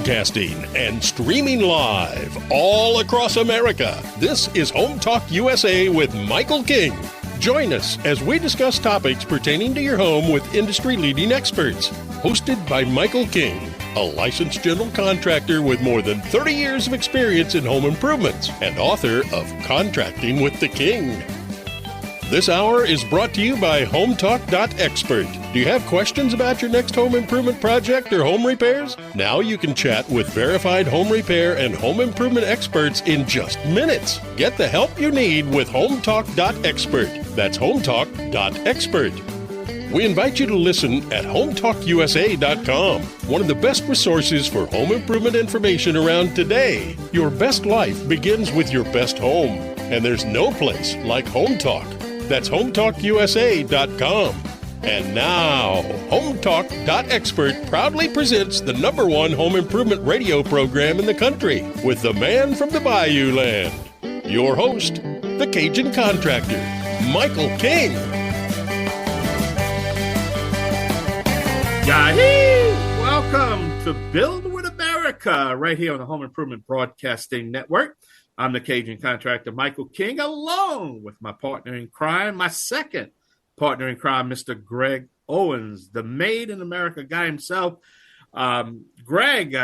broadcasting and streaming live all across America. This is Home Talk USA with Michael King. Join us as we discuss topics pertaining to your home with industry-leading experts. Hosted by Michael King, a licensed general contractor with more than 30 years of experience in home improvements and author of Contracting with the King. This hour is brought to you by HomeTalk.expert. Do you have questions about your next home improvement project or home repairs? Now you can chat with verified home repair and home improvement experts in just minutes. Get the help you need with HomeTalk.expert. That's HomeTalk.expert. We invite you to listen at HomeTalkUSA.com, one of the best resources for home improvement information around today. Your best life begins with your best home, and there's no place like Home Talk. That's HomeTalkUSA.com. And now, HomeTalk.expert proudly presents the #1 home improvement radio program in the country with the man from the Bayou Land. Your host, the Cajun Contractor, Michael King. Yahoo! Welcome to Build with America, right here on the Home Improvement Broadcasting Network. I'm the Cajun Contractor, Michael King, along with my partner in crime, my second partner in crime, Mr. Greg Owens, the Made in America guy himself. Greg,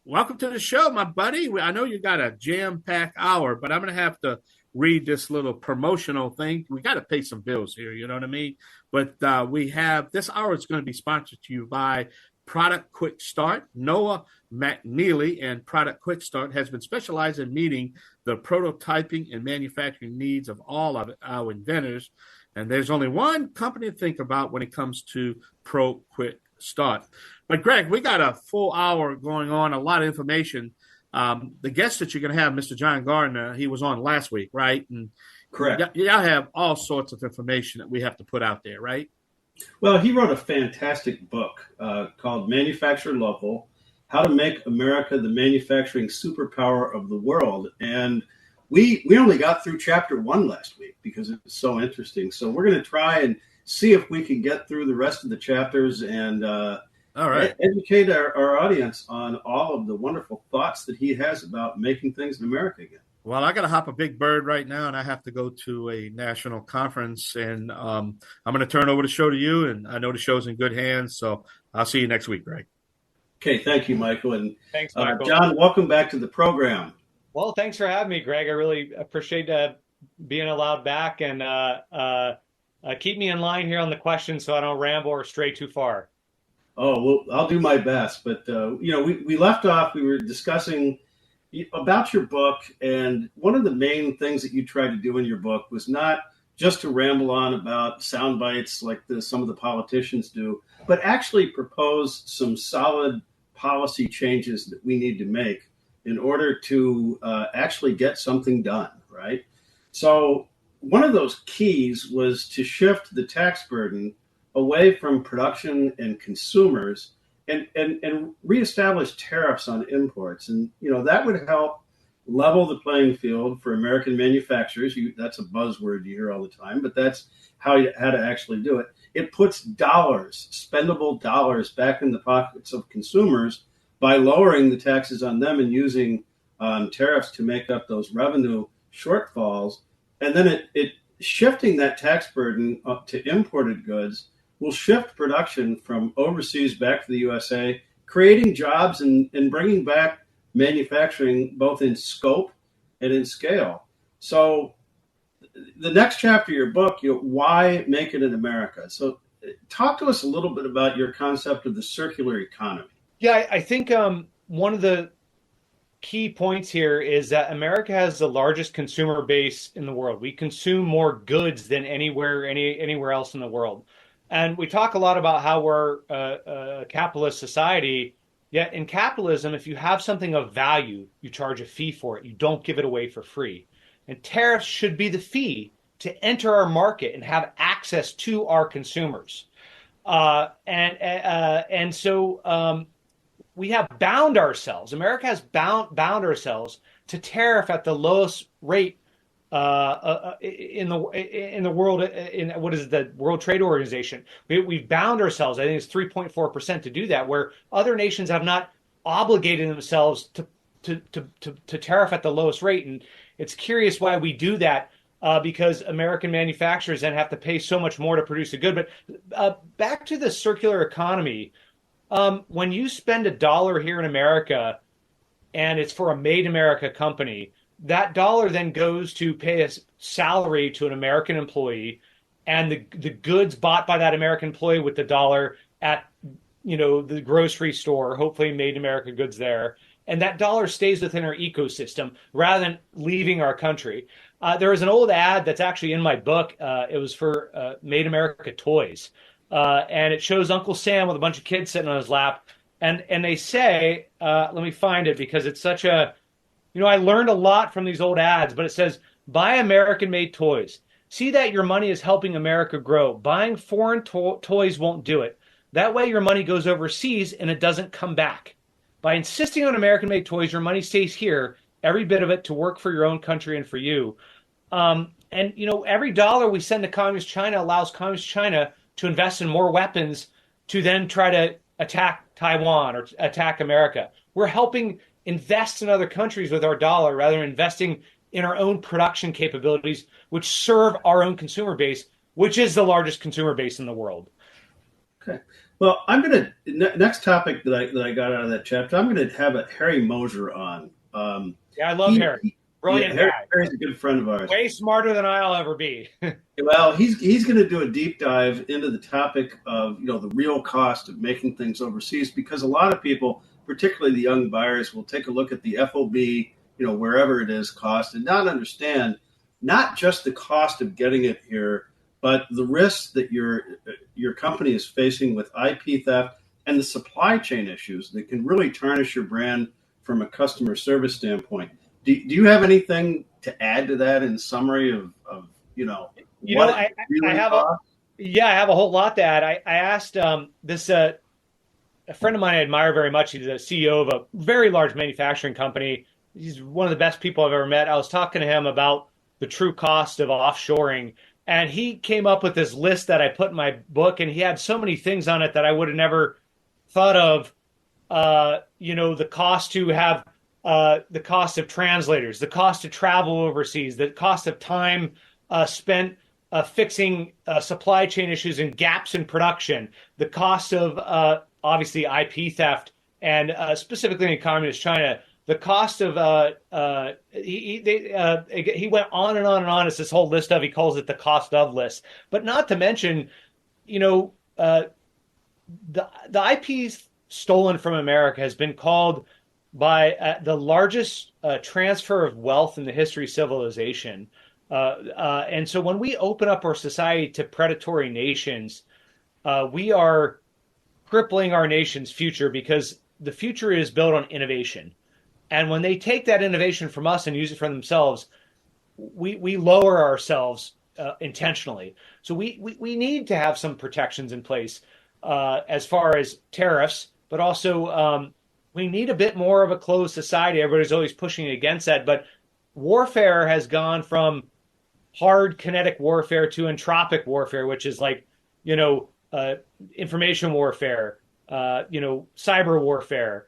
welcome to the show, my buddy. I know you got a jam-packed hour, but I'm going to have to read this little promotional thing. We got to pay some bills here, you know what I mean? But we have, this hour is going to be sponsored to you by Product Quick Start. Noah McNeely and Product Quick Start has been specialized in meeting the prototyping and manufacturing needs of all of our inventors. And there's only one company to think about when it comes to Pro Quick Start. But Greg, we got a full hour going on, a lot of information. The guest that you're going to have, Mr. John Gardner, he was on last week, right? And correct. Y'all have all sorts of information that we have to put out there, right? Well, he wrote a fantastic book called Manufacture Local, How to Make America the Manufacturing Superpower of the World. And we only got through chapter 1 last week because it was so interesting. So we're going to try and see if we can get through the rest of the chapters and all right, educate our audience on all of the wonderful thoughts that he has about making things in America again. Well, I got to hop a big bird right now, and I have to go to a national conference, and I'm going to turn over the show to you, and I know the show's in good hands, so I'll see you next week, Greg. Okay, thank you, Michael. And thanks, Michael. John, welcome back to the program. Well, thanks for having me, Greg. I really appreciate being allowed back, and keep me in line here on the questions so I don't ramble or stray too far. Oh, well, I'll do my best. But, we left off, we were discussing about your book, and one of the main things that you tried to do in your book was not just to ramble on about sound bites like some of the politicians do, but actually propose some solid policy changes that we need to make in order to actually get something done, right? So one of those keys was to shift the tax burden away from production and consumers and reestablish tariffs on imports. And, that would help level the playing field for American manufacturers. That's a buzzword you hear all the time, but that's how to actually do it. It puts spendable dollars back in the pockets of consumers by lowering the taxes on them and using tariffs to make up those revenue shortfalls. And then it shifting that tax burden up to imported goods will shift production from overseas back to the USA, creating jobs and bringing back manufacturing both in scope and in scale. So the next chapter of your book, why make it in America? So talk to us a little bit about your concept of the circular economy. Yeah, I think one of the key points here is that America has the largest consumer base in the world. We consume more goods than anywhere else in the world. And we talk a lot about how we're a capitalist society. Yet in capitalism, if you have something of value, you charge a fee for it. You don't give it away for free. And tariffs should be the fee to enter our market and have access to our consumers. And so we have bound ourselves. America has bound ourselves to tariff at the lowest rate in the world. In what is the World Trade Organization? We've bound ourselves. I think it's 3.4% to do that, where other nations have not obligating themselves to tariff at the lowest rate. And it's curious why we do that, because American manufacturers then have to pay so much more to produce a good. But back to the circular economy, when you spend $1 here in America and it's for a made in America company, that dollar then goes to pay a salary to an American employee, and the goods bought by that American employee with the dollar at the grocery store, hopefully made in America goods there, and that dollar stays within our ecosystem rather than leaving our country. There was an old ad that's actually in my book. It was for Made America toys, and it shows Uncle Sam with a bunch of kids sitting on his lap, and they say, let me find it because it's such a, I learned a lot from these old ads, but it says, buy American-made toys. See that your money is helping America grow. Buying foreign toys won't do it. That way your money goes overseas and it doesn't come back. By insisting on American-made toys, your money stays here, every bit of it to work for your own country and for you. And every dollar we send to Communist China allows Communist China to invest in more weapons to then try to attack Taiwan or attack America. We're helping invest in other countries with our dollar rather than investing in our own production capabilities, which serve our own consumer base, which is the largest consumer base in the world. Okay. Well, I'm going to, next topic that I got out of that chapter, I'm going to have Harry Moser on. Yeah, I love Harry. Brilliant guy. Harry's a good friend of ours. Way smarter than I'll ever be. Well, he's going to do a deep dive into the topic of, the real cost of making things overseas, because a lot of people, particularly the young buyers, will take a look at the FOB, wherever it is, cost, and not understand not just the cost of getting it here, but the risks that your company is facing with IP theft and the supply chain issues that can really tarnish your brand from a customer service standpoint. Do you have anything to add to that in summary of what it really costs? I have a whole lot to add. I asked this a friend of mine I admire very much. He's a CEO of a very large manufacturing company. He's one of the best people I've ever met. I was talking to him about the true cost of offshoring, and he came up with this list that I put in my book, and he had so many things on it that I would have never thought of. The cost to have the cost of translators, the cost to travel overseas, the cost of time spent fixing supply chain issues and gaps in production, the cost of obviously IP theft, and specifically in Communist China, the cost of he went on and on and on. It's this whole list of, he calls it the cost of list, but not to mention, the IPs stolen from America has been called by the largest transfer of wealth in the history of civilization. And so when we open up our society to predatory nations, we are crippling our nation's future, because the future is built on innovation. And when they take that innovation from us and use it for themselves, we lower ourselves intentionally. So we need to have some protections in place as far as tariffs, but also we need a bit more of a closed society. Everybody's always pushing against that. But warfare has gone from hard kinetic warfare to entropic warfare, which is like, information warfare, cyber warfare.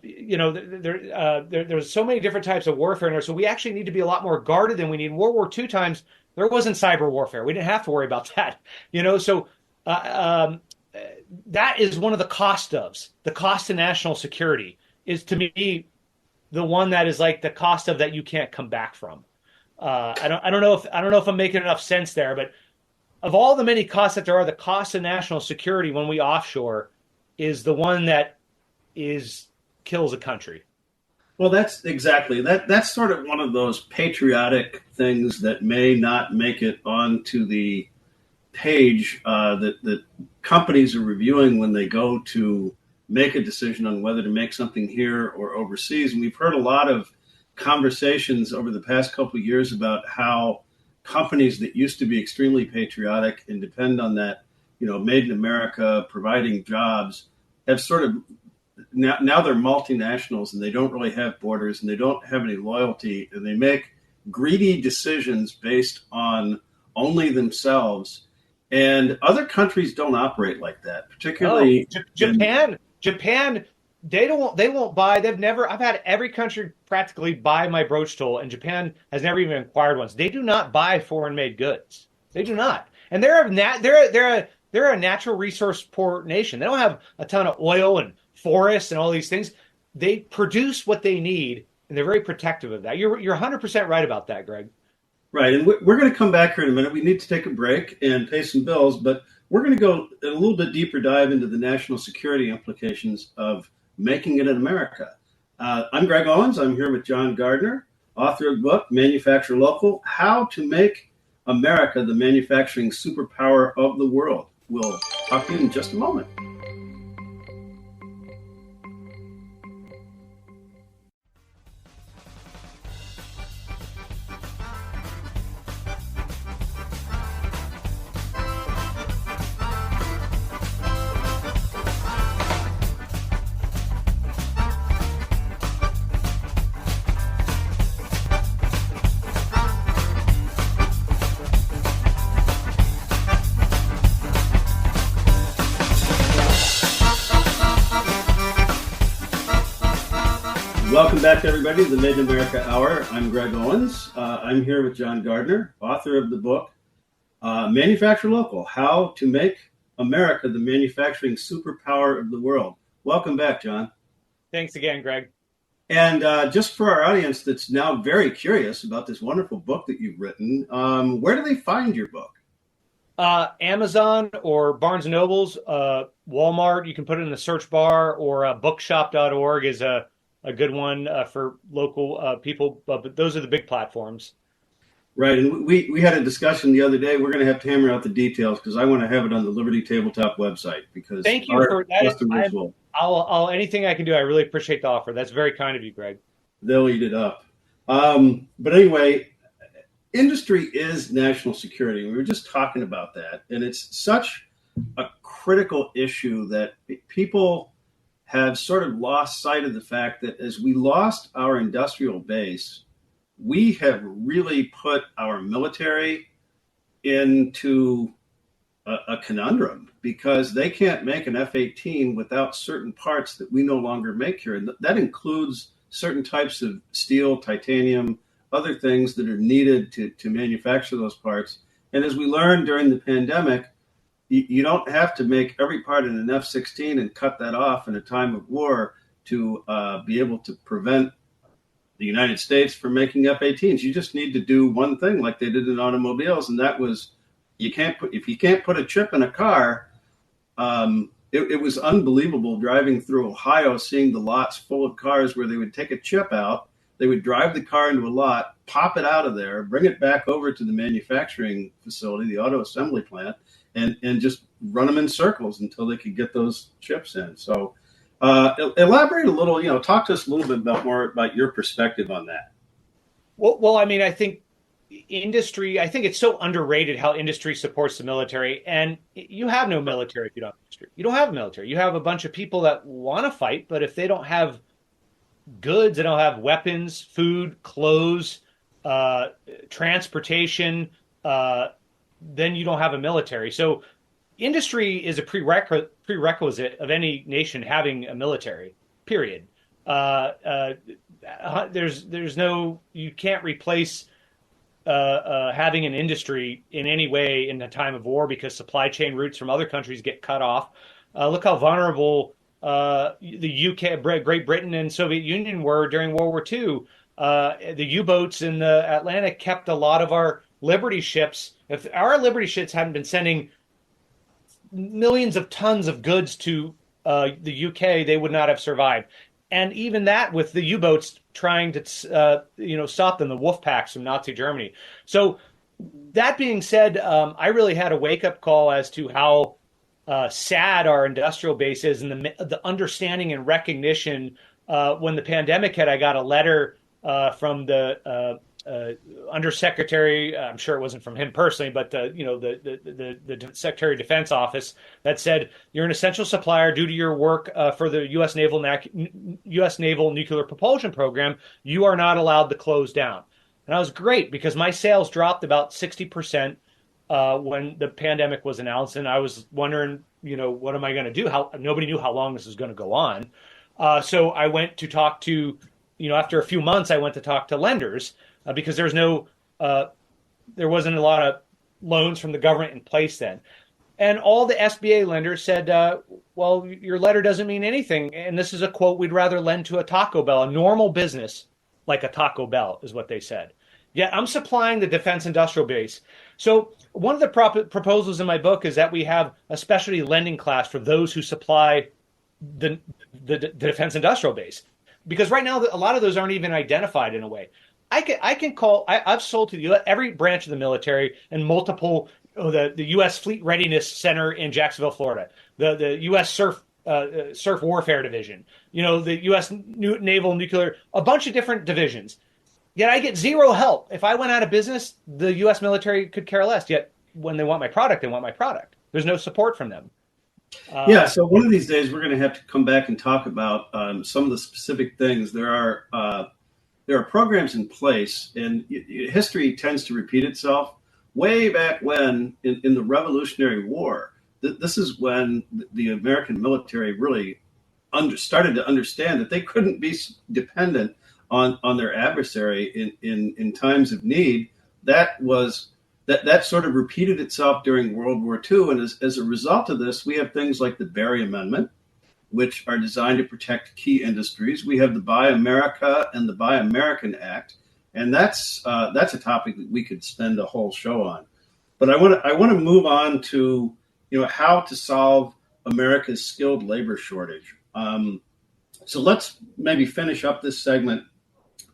There's so many different types of warfare in there. So we actually need to be a lot more guarded than we need. In World War II times, there wasn't cyber warfare. We didn't have to worry about that. So that is one of the cost ofs. The cost of national security is, to me, the one that is like the cost of that you can't come back from. I don't know if I'm making enough sense there, but of all the many costs that there are, the cost of national security when we offshore is the one that kills a country. Well, that's exactly that. That's sort of one of those patriotic things that may not make it onto the page that companies are reviewing when they go to make a decision on whether to make something here or overseas. And we've heard a lot of conversations over the past couple of years about how companies that used to be extremely patriotic and depend on that, made in America, providing jobs, have sort of now they're multinationals, and they don't really have borders, and they don't have any loyalty, and they make greedy decisions based on only themselves. And other countries don't operate like that, particularly Japan They won't buy. I've had every country practically buy my broach tool, and Japan has never even acquired one. So they do not buy foreign made goods. They do not. And they're a natural resource poor nation. They don't have a ton of oil and forests and all these things. They produce what they need, and they're very protective of that. You're 100% right about that, Greg. Right, and we're going to come back here in a minute. We need to take a break and pay some bills, but we're going to go a little bit deeper dive into the national security implications of making it in America. I'm Greg Owens. I'm here with John Gardner, author of the book, Manufacture Local, How to Make America the Manufacturing Superpower of the World. We'll talk to you in just a moment. Welcome back, everybody, to the Made in America Hour. I'm Greg Owens. I'm here with John Gardner, author of the book, Manufacture Local, How to Make America the Manufacturing Superpower of the World. Welcome back, John. Thanks again, Greg. And just for our audience that's now very curious about this wonderful book that you've written, where do they find your book? Amazon or Barnes & Noble's, Walmart. You can put it in the search bar, or bookshop.org is a good one for local people, but those are the big platforms. Right, and we had a discussion the other day. We're going to have to hammer out the details because I want to have it on the Liberty Tabletop website. Because thank you for that. I'll anything I can do. I really appreciate the offer. That's very kind of you, Greg. They'll eat it up. But anyway, industry is national security. We were just talking about that, and it's such a critical issue that people have sort of lost sight of the fact that as we lost our industrial base, we have really put our military into a conundrum because they can't make an F-18 without certain parts that we no longer make here. And that includes certain types of steel, titanium, other things that are needed to manufacture those parts. And as we learned during the pandemic, you don't have to make every part in an F-16 and cut that off in a time of war to be able to prevent the United States from making F-18s. You just need to do one thing like they did in automobiles, and that was if you can't put a chip in a car. It was unbelievable driving through Ohio, seeing the lots full of cars where they would take a chip out, they would drive the car into a lot, pop it out of there, bring it back over to the manufacturing facility, the auto assembly plant, and just run them in circles until they could get those chips in. So elaborate a little, talk to us a little bit more about your perspective on that. Well, I mean, I think it's so underrated how industry supports the military. And you have no military if you don't have industry. You don't have a military. You have a bunch of people that want to fight, but if they don't have goods, they don't have weapons, food, clothes, transportation, then you don't have a military. So industry is a prerequisite of any nation having a military, period. You can't replace having an industry in any way in a time of war because supply chain routes from other countries get cut off. Look how vulnerable the UK, Great Britain, and Soviet Union were during World War II. The U-boats in the Atlantic kept a lot of our Liberty ships. If our Liberty ships hadn't been sending millions of tons of goods to the UK, they would not have survived. And even that with the U-boats trying to stop them, the wolf packs from Nazi Germany. So that being said, I really had a wake-up call as to how sad our industrial base is, and the understanding and recognition. When the pandemic hit, I got a letter from the undersecretary. I'm sure it wasn't from him personally, but the Secretary of Defense office that said, "You're an essential supplier due to your work for the U.S. Naval Nuclear Propulsion Program. You are not allowed to close down." And I was great because my sales dropped about 60% when the pandemic was announced, and I was wondering, what am I going to do? Nobody knew how long this was going to go on. So I went to talk to, after a few months, I went to talk to lenders because there wasn't a lot of loans from the government in place then. And all the SBA lenders said, well, your letter doesn't mean anything. And this is a quote, we'd rather lend to a Taco Bell, a normal business like a Taco Bell is what they said. Yet I'm supplying the defense industrial base. So one of the proposals in my book is that we have a specialty lending class for those who supply the defense industrial base. Because right now, a lot of those aren't even identified in a way. I've sold to every branch of the military and multiple, the U.S. Fleet Readiness Center in Jacksonville, Florida, the U.S. Surf Warfare Division, the U.S. Naval Nuclear, a bunch of different divisions. Yet I get zero help. If I went out of business, the U.S. military could care less. Yet when they want my product, they want my product. There's no support from them. So one of these days we're going to have to come back and talk about some of the specific things. There are programs in place, and history tends to repeat itself. Way back when, in the Revolutionary War, this is when the American military really started to understand that they couldn't be dependent on their adversary in times of need. That sort of repeated itself during World War II. And as a result of this, we have things like the Berry Amendment, which are designed to protect key industries. We have the Buy America and the Buy American Act. And that's a topic that we could spend a whole show on. But I want to move on to how to solve America's skilled labor shortage. So let's maybe finish up this segment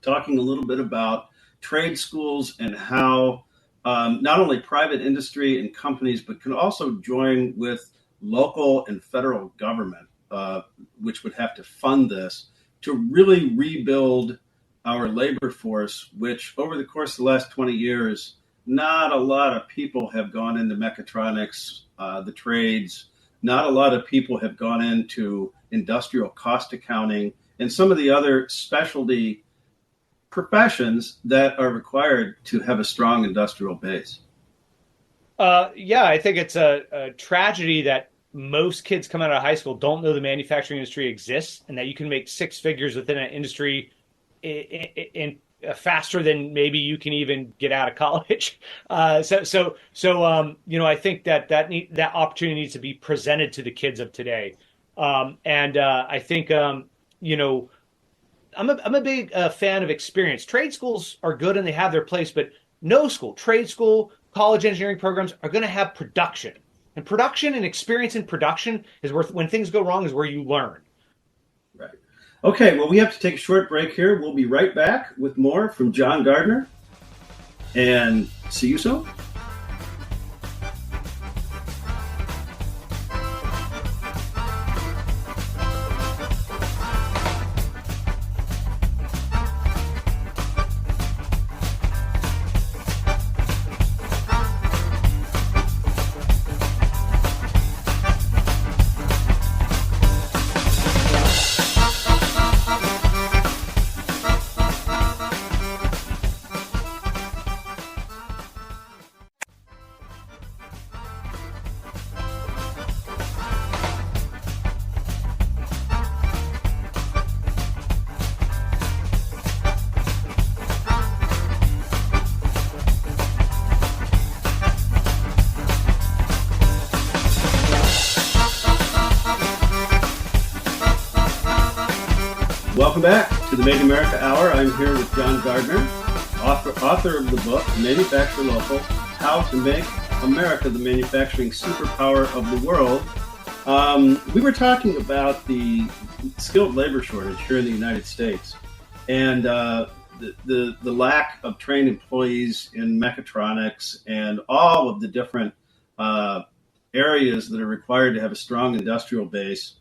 talking a little bit about trade schools and how not only private industry and companies, but can also join with local and federal government, which would have to fund this to really rebuild our labor force, which over the course of the last 20 years, not a lot of people have gone into mechatronics, the trades. Not a lot of people have gone into industrial cost accounting and some of the other specialty professions that are required to have a strong industrial base. I think it's a tragedy that most kids come out of high school don't know the manufacturing industry exists and that you can make six figures within an industry in faster than maybe you can even get out of college. I think that opportunity needs to be presented to the kids of today. I think I'm a big fan of experience. Trade schools are good and they have their place, but no school, trade school, college engineering programs are going to have production. And production and experience in production is where, when things go wrong, is where you learn. Right. Okay, well, we have to take a short break here. We'll be right back with more from John Gardner. And see you soon. Welcome back to the Make America Hour. I'm here with John Gardner, author of the book, Manufacture Local, How to Make America the Manufacturing Superpower of the World. We were talking about the skilled labor shortage here in the United States and the lack of trained employees in mechatronics and all of the different areas that are required to have a strong industrial base.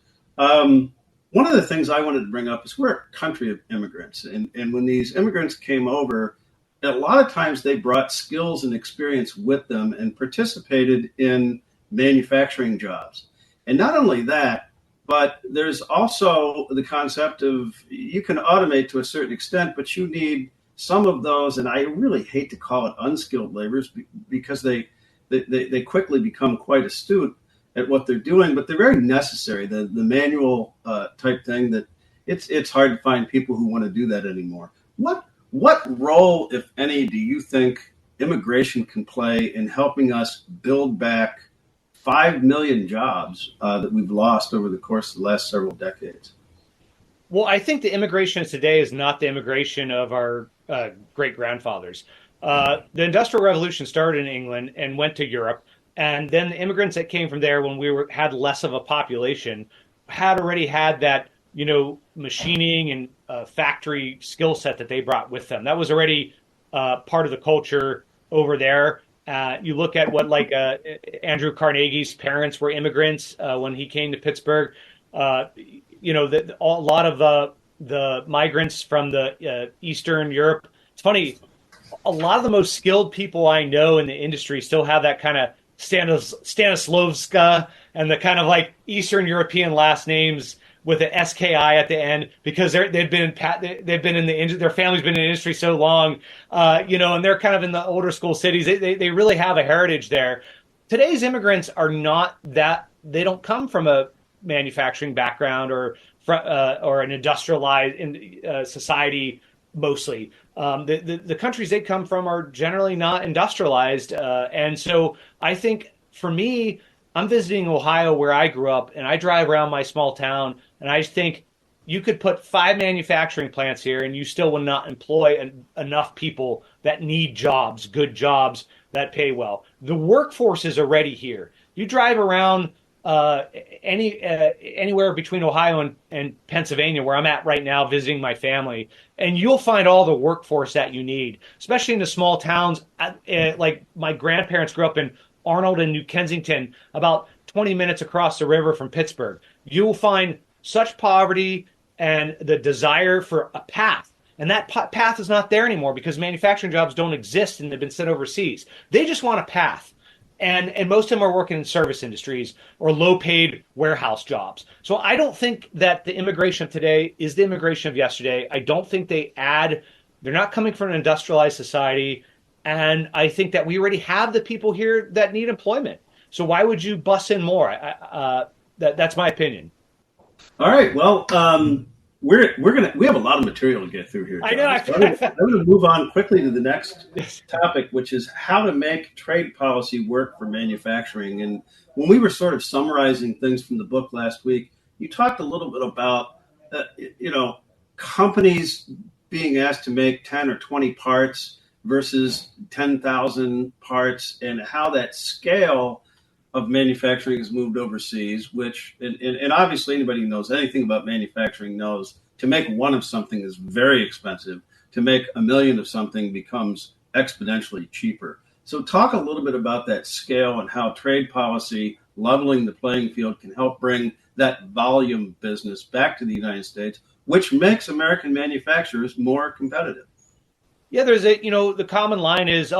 One of the things I wanted to bring up is we're a country of immigrants. And when these immigrants came over, a lot of times they brought skills and experience with them and participated in manufacturing jobs. And not only that, but there's also the concept of you can automate to a certain extent, but you need some of those, and I really hate to call it unskilled laborers because they quickly become quite astute at what they're doing, but they're very necessary. The manual type thing that it's hard to find people who want to do that anymore. What role, if any, do you think immigration can play in helping us build back 5 million jobs that we've lost over the course of the last several decades? Well, I think the immigration of today is not the immigration of our great-grandfathers. The Industrial Revolution started in England and went to Europe, and then the immigrants that came from there when had less of a population had already had that, machining and factory skill set that they brought with them. That was already part of the culture over there. You look at what Andrew Carnegie's parents were immigrants when he came to Pittsburgh. A lot of the migrants from the Eastern Europe. It's funny, a lot of the most skilled people I know in the industry still have that kind of Stanislavska and the kind of like Eastern European last names with an SKI at the end, because their family's been in the industry so long, and they're kind of in the older school cities. They really have a heritage there. Today's immigrants are not that. They don't come from a manufacturing background or an industrialized society. Mostly, the countries they come from are generally not industrialized, and so I think for me, I'm visiting Ohio where I grew up, and I drive around my small town, and I think you could put 5 manufacturing plants here, and you still will not employ enough people that need jobs, good jobs that pay well. The workforce is already here. You drive around anywhere between Ohio and Pennsylvania, where I'm at right now visiting my family, and you'll find all the workforce that you need, especially in the small towns. Like my grandparents grew up in Arnold and New Kensington, about 20 minutes across the river from Pittsburgh. You'll find such poverty and the desire for a path. And that path is not there anymore because manufacturing jobs don't exist and they've been sent overseas. They just want a path. And most of them are working in service industries or low-paid warehouse jobs. So I don't think that the immigration of today is the immigration of yesterday. I don't think they're not coming from an industrialized society. And I think that we already have the people here that need employment. So why would you bus in more? That's my opinion. All right. Well, we have a lot of material to get through here, John. I know. So I'm going to move on quickly to the next topic, which is how to make trade policy work for manufacturing. And when we were sort of summarizing things from the book last week, you talked a little bit about companies being asked to make 10 or 20 parts versus 10,000 parts, and how that scale of manufacturing has moved overseas, which, and obviously anybody who knows anything about manufacturing knows to make one of something is very expensive. To make 1 million of something becomes exponentially cheaper. So talk a little bit about that scale and how trade policy, leveling the playing field, can help bring that volume business back to the United States, which makes American manufacturers more competitive. Yeah, there's the common line is,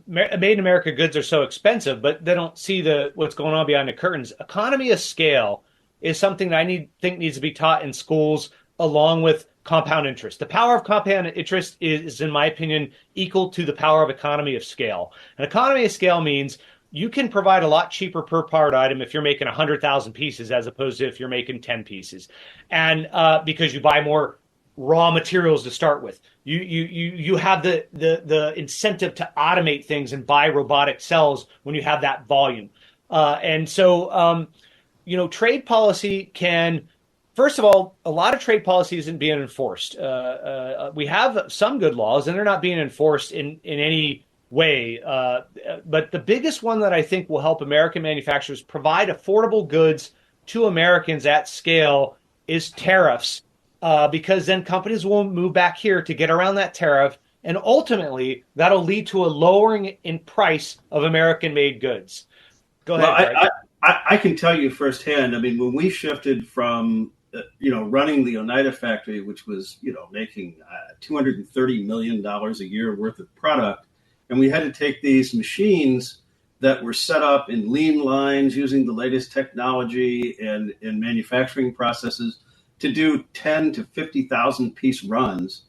made in America goods are so expensive, but they don't see what's going on behind the curtains. Economy of scale is something that I think needs to be taught in schools along with compound interest. The power of compound interest is, in my opinion, equal to the power of economy of scale. An economy of scale means you can provide a lot cheaper per part item if you're making 100,000 pieces as opposed to if you're making 10 pieces. And because you buy more raw materials to start with. You have the incentive to automate things and buy robotic cells when you have that volume. And so trade policy can, first of all, a lot of trade policy isn't being enforced. We have some good laws and they're not being enforced in any way. But the biggest one that I think will help American manufacturers provide affordable goods to Americans at scale is tariffs. Because then companies will move back here to get around that tariff, and ultimately that'll lead to a lowering in price of American-made goods. Go ahead. Well, I can tell you firsthand. I mean, when we shifted from running the Oneida factory, which was making $230 million a year worth of product, and we had to take these machines that were set up in lean lines using the latest technology and manufacturing processes to do 10 to 50,000 piece runs.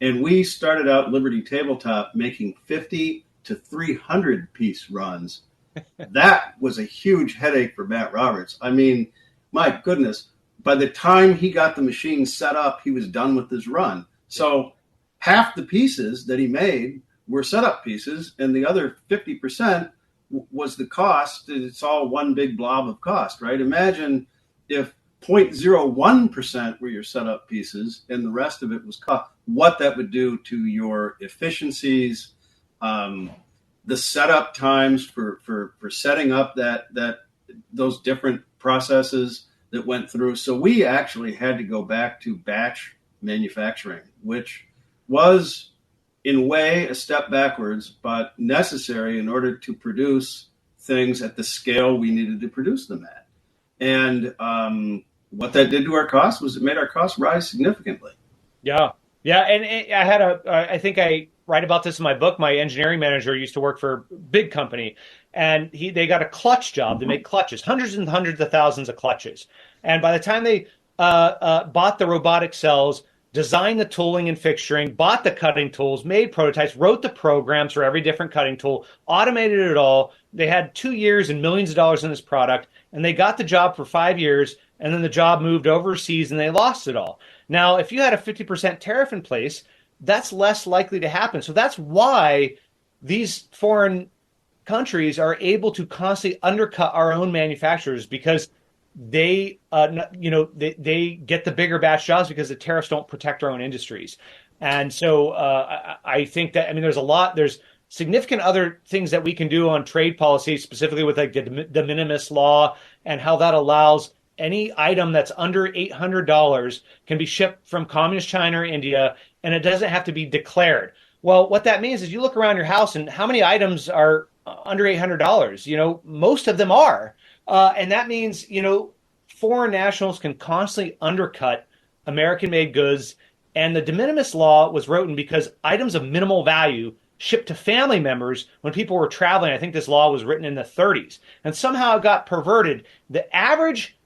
And we started out Liberty Tabletop making 50 to 300 piece runs. That was a huge headache for Matt Roberts. I mean, my goodness. by the time he got the machine set up, he was done with his run. So half the pieces that he made were setup pieces, and the other 50% was the cost. It's all one big blob of cost, right? Imagine if 0.01% were your setup pieces and the rest of it was cost, what that would do to your efficiencies, the setup times for setting up those different processes that went through. So we actually had to go back to batch manufacturing, which was in a way a step backwards, but necessary in order to produce things at the scale we needed to produce them at. And what that did to our costs was it made our costs rise significantly. Yeah. And I think I write about this in my book. My engineering manager used to work for a big company, and they got a clutch job to make clutches, hundreds and hundreds of thousands of clutches. And by the time they bought the robotic cells, designed the tooling and fixturing, bought the cutting tools, made prototypes, wrote the programs for every different cutting tool, automated it all. They had 2 years and millions of dollars in this product, and they got the job for 5 years, and then the job moved overseas and they lost it all. Now, if you had a 50% tariff in place, that's less likely to happen. So that's why these foreign countries are able to constantly undercut our own manufacturers, because they get the bigger batch jobs because the tariffs don't protect our own industries. And so I think that, there's significant other things that we can do on trade policy, specifically with like the de minimis law, and how that allows any item that's under $800 can be shipped from communist China or India, and it doesn't have to be declared. Well, what that means is you look around your house and how many items are under $800? Most of them are. And that means, foreign nationals can constantly undercut American-made goods. And the de minimis law was written because items of minimal value shipped to family members when people were traveling. I think this law was written in the 30s. And somehow it got perverted. The average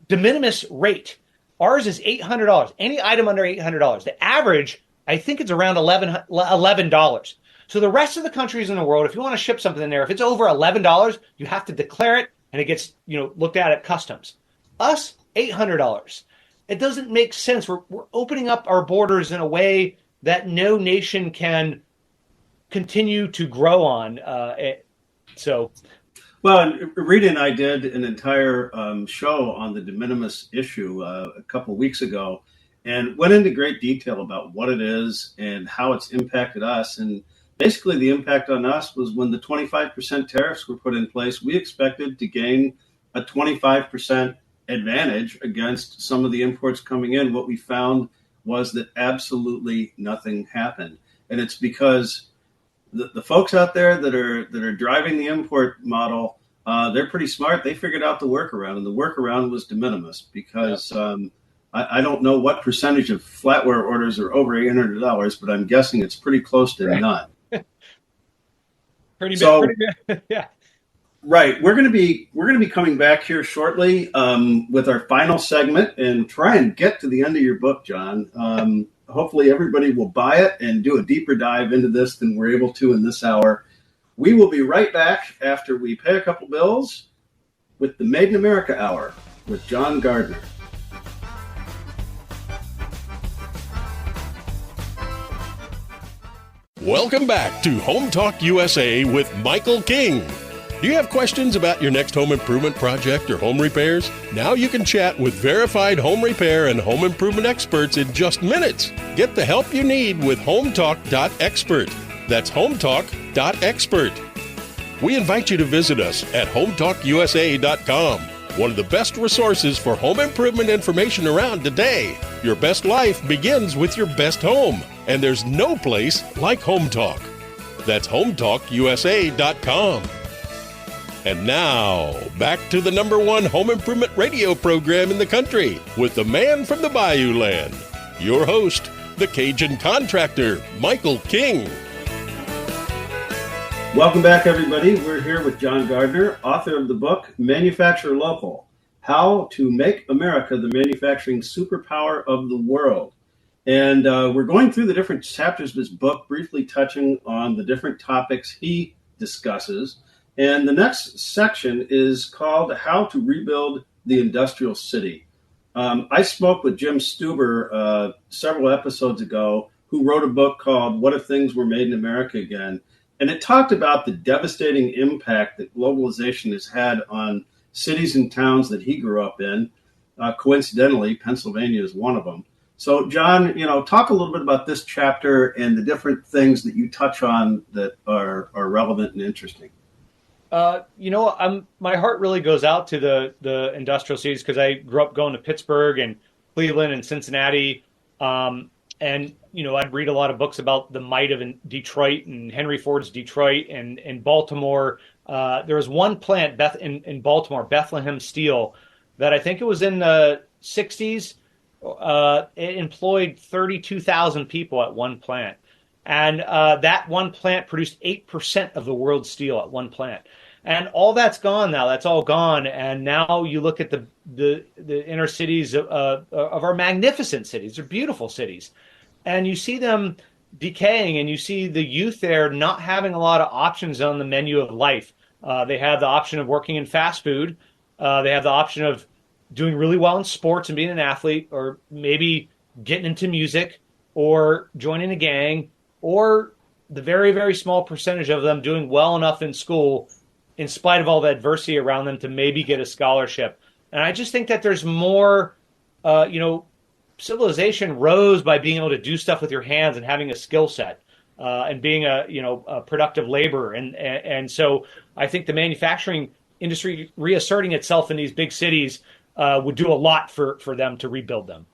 de minimis rate, ours is $800. Any item under $800. The average, I think it's around $11. So the rest of the countries in the world, if you want to ship something in there, if it's over $11, you have to declare it, and it gets looked at customs. Us, $800. It doesn't make sense. We're opening up our borders in a way that no nation can continue to grow on. Well, Rita and I did an entire show on the de minimis issue a couple weeks ago, and went into great detail about what it is and how it's impacted us. And basically, the impact on us was when the 25% tariffs were put in place, we expected to gain a 25% advantage against some of the imports coming in. What we found was that absolutely nothing happened. And it's because the folks out there that are driving the import model, they're pretty smart. They figured out the workaround, and the workaround was de minimis, because I don't know what percentage of flatware orders are over $800, but I'm guessing it's pretty close to none. Pretty big. Yeah. Right. We're going to be coming back here shortly with our final segment and try and get to the end of your book, John. Hopefully everybody will buy it and do a deeper dive into this than we're able to in this hour. We will be right back after we pay a couple bills with the Made in America Hour with John Gardner. Welcome back to Home Talk USA with Michael King. Do you have questions about your next home improvement project or home repairs? Now you can chat with verified home repair and home improvement experts in just minutes. Get the help you need with HomeTalk.expert. That's HomeTalk.expert. We invite you to visit us at HomeTalkUSA.com, one of the best resources for home improvement information around today. Your best life begins with your best home, and there's no place like Home Talk. That's HomeTalkUSA.com. And now, back to the #1 home improvement radio program in the country with the man from the Bayou Land, your host, the Cajun contractor, Michael King. Welcome back, everybody. We're here with John Gardner, author of the book, Manufacture Local, How to Make America the Manufacturing Superpower of the World. And we're going through the different chapters of this book, briefly touching on the different topics he discusses. And the next section is called How to Rebuild the Industrial City. I spoke with Jim Stuber several episodes ago, who wrote a book called What If Things Were Made in America Again? And it talked about the devastating impact that globalization has had on cities and towns that he grew up in. Coincidentally, Pennsylvania is one of them. So, John, talk a little bit about this chapter and the different things that you touch on that are relevant and interesting. My heart really goes out to the industrial cities because I grew up going to Pittsburgh and Cleveland and Cincinnati. I'd read a lot of books about the might of Detroit and Henry Ford's Detroit and Baltimore. There was one plant in Baltimore, Bethlehem Steel, that I think it was in the 60s. It employed 32,000 people at one plant. And that one plant produced 8% of the world's steel at one plant. And all that's gone now. That's all gone. And now you look at the inner cities of our magnificent cities. They're beautiful cities. And you see them decaying, and you see the youth there not having a lot of options on the menu of life. They have the option of working in fast food. They have the option of doing really well in sports and being an athlete, or maybe getting into music or joining a gang, or the very, very small percentage of them doing well enough in school in spite of all the adversity around them to maybe get a scholarship. And I just think that there's more, civilization rose by being able to do stuff with your hands and having a skill set and being a productive laborer. And so I think the manufacturing industry reasserting itself in these big cities would do a lot for them to rebuild them.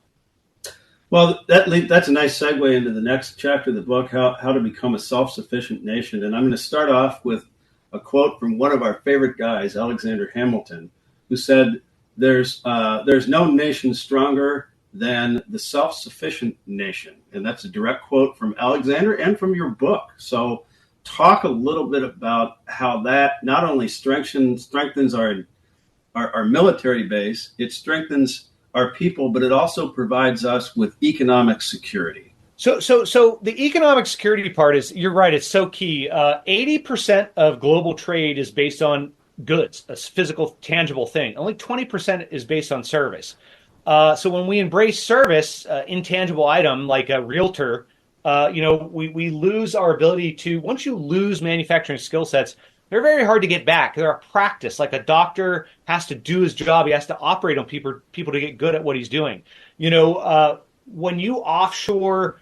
Well, that's a nice segue into the next chapter of the book, how to become a self-sufficient nation. And I'm going to start off with a quote from one of our favorite guys, Alexander Hamilton, who said, there's no nation stronger than the self-sufficient nation. And that's a direct quote from Alexander and from your book. So talk a little bit about how that not only strengthens our military base, it strengthens our people, but it also provides us with economic security. So the economic security part is, you're right, it's so key. 80% of global trade is based on goods, a physical, tangible thing. Only 20% is based on service. So when we embrace service, intangible item like a realtor, we lose our ability to, once you lose manufacturing skill sets, they're very hard to get back. They're a practice. Like a doctor has to do his job. He has to operate on people to get good at what he's doing. When you offshore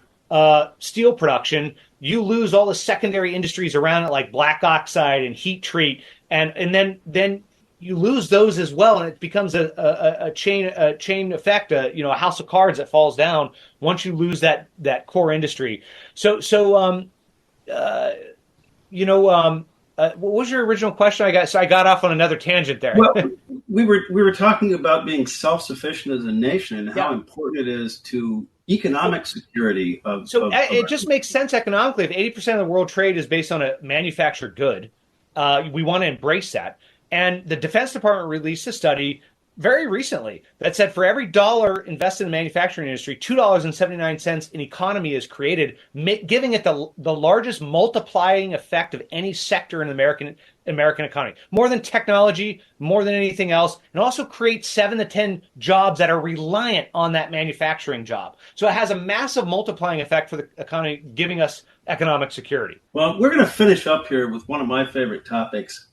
steel production, you lose all the secondary industries around it, like black oxide and heat treat, and then you lose those as well, and it becomes a chain effect, a house of cards that falls down once you lose that core industry. What was your original question? I got off on another tangent there. Well, we were talking about being self-sufficient as a nation and how important it is to economic security it just makes sense economically. If 80% of the world trade is based on a manufactured good, we want to embrace that. And the Defense Department released a study very recently that said for every dollar invested in the manufacturing industry, $2.79 in economy is created, giving it the largest multiplying effect of any sector in the American economy. More than technology, more than anything else, and also creates 7 to 10 jobs that are reliant on that manufacturing job. So it has a massive multiplying effect for the economy, giving us economic security. Well, we're going to finish up here with one of my favorite topics.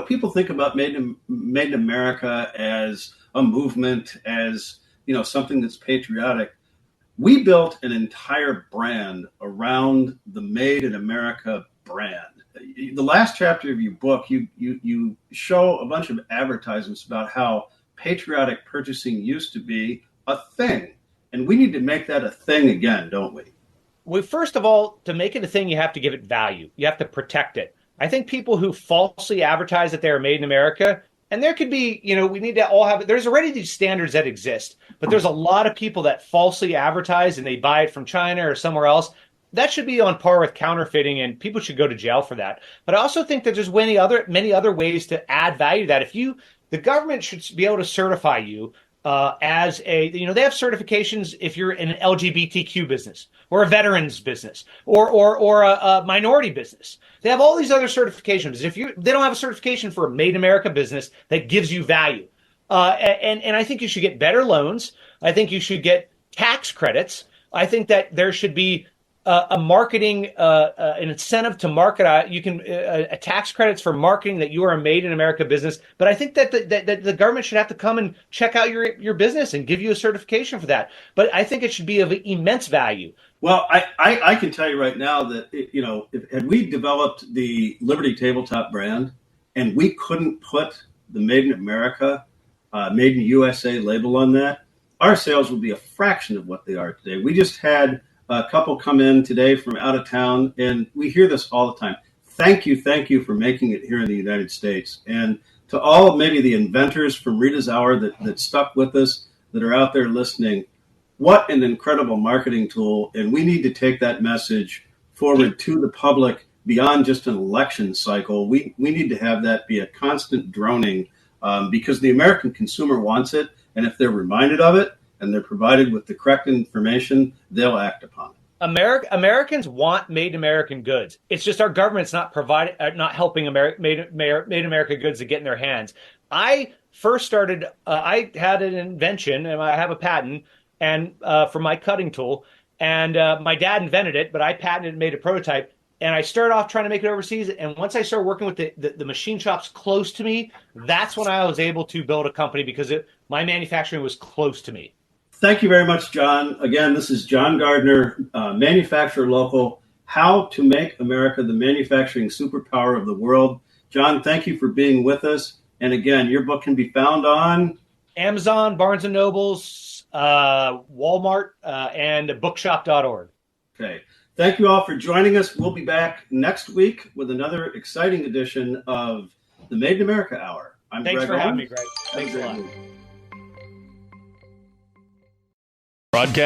People think about Made in America as a movement, as, something that's patriotic. We built an entire brand around the Made in America brand. The last chapter of your book, you show a bunch of advertisements about how patriotic purchasing used to be a thing. And we need to make that a thing again, don't we? Well, first of all, to make it a thing, you have to give it value. You have to protect it. I think people who falsely advertise that they are made in America, and there could be, we need to all have, there's already these standards that exist, but there's a lot of people that falsely advertise and they buy it from China or somewhere else. That should be on par with counterfeiting, and people should go to jail for that. But I also think that there's many other ways to add value to that. The government should be able to certify you as they have certifications if you're in an LGBTQ business or a veterans business or a minority business. They have all these other certifications. They don't have a certification for a Made in America business that gives you value. And I think you should get better loans. I think you should get tax credits. I think that there should be a marketing, an incentive to market. You can tax credits for marketing that you are a made in America business. But I think that the government should have to come and check out your business and give you a certification for that. But I think it should be of immense value. Well, I can tell you right now that, had we developed the Liberty Tabletop brand and we couldn't put the Made in America, Made in USA label on that, our sales would be a fraction of what they are today. We just had a couple come in today from out of town, and we hear this all the time. Thank you for making it here in the United States. And to all maybe the inventors from Rita's Hour that stuck with us, that are out there listening, what an incredible marketing tool. And we need to take that message forward to the public beyond just an election cycle. We need to have that be a constant droning because the American consumer wants it. And if they're reminded of it and they're provided with the correct information, they'll act upon it. Americans want made American goods. It's just our government's not helping made America goods to get in their hands. I first started, I had an invention and I have a patent and for my cutting tool. And my dad invented it, but I patented and made a prototype. And I started off trying to make it overseas. And once I started working with the machine shops close to me, that's when I was able to build a company because my manufacturing was close to me. Thank you very much, John. Again, this is John Gardner, Manufacturer Local, How to Make America the Manufacturing Superpower of the World. John, thank you for being with us. And again, your book can be found on Amazon, Barnes & Nobles, Walmart, and bookshop.org. Okay. Thank you all for joining us. We'll be back next week with another exciting edition of the Made in America Hour. Thanks Greg for Owens. having me, Greg. Thanks a lot. Broadcast